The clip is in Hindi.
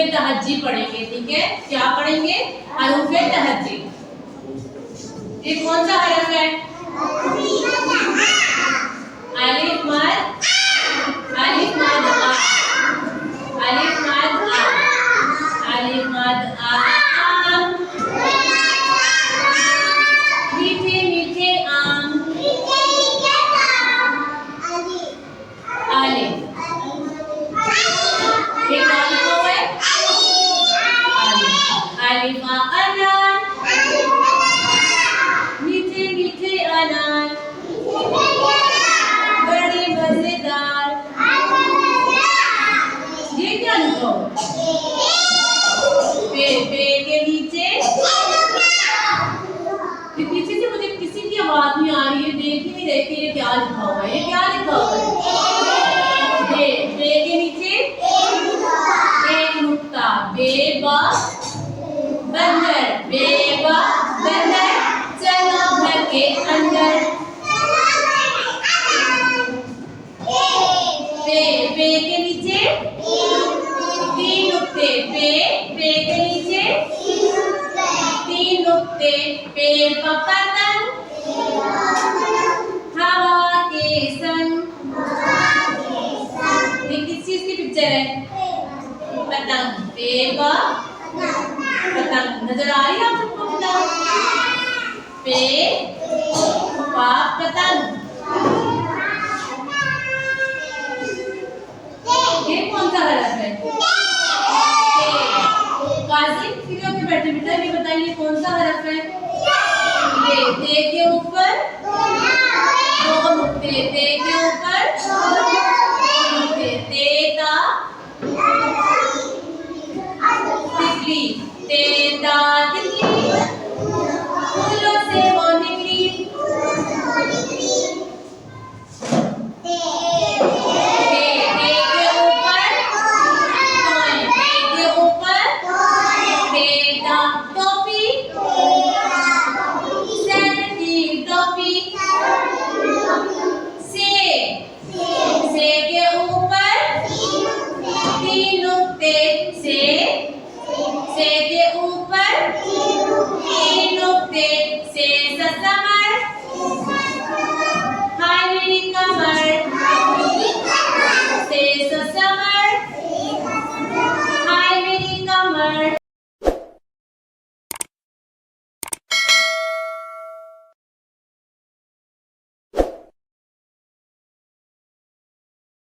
तहज्जी पढ़ेंगे। ठीक है, क्या पढ़ेंगे? हरूफे तहज्जी। ये कौन सा हरफ है? अलिफ मद, अलिफ मद आ, अलिफ मद आ, अलिफ मद आ। मीठे मीठे आम, अलिफ। ये कौन सा है? अलिफ अनार, मीठे मीठे अनार, बड़े मजेदार। ये क्या लिखा हो? पे के नीचे, पीछे से मुझे किसी की आवाज नहीं आ रही है, देख ही नहीं रही कि ये क्या लिखा हुआ है। ये क्या लिखा हुआ है? पे के नीचे एक नुक्ता, बेबा बंदर, बेबा बंदर चलो घर के अंदर। पे के नीचे तीन नुक्ते, पे के नीचे तीन नुक्ते। पेड़ का पतंग हवा के संग। ये किस चीज की पिक्चर है? पतंग, पेड़ का पतंग। नजर आ रही है आप सबको पतंग? पेड़ का पतंग। ये कौन सा हरफ है? काजिम सीधे होकर बैठे बेटा, ये बताइए कौन सा हरफ है? ते के ऊपर दो नुक्ते, ते के ऊपर दो नुक्ते। तेता तितली, तेता तितली फूलों से वो निकली। से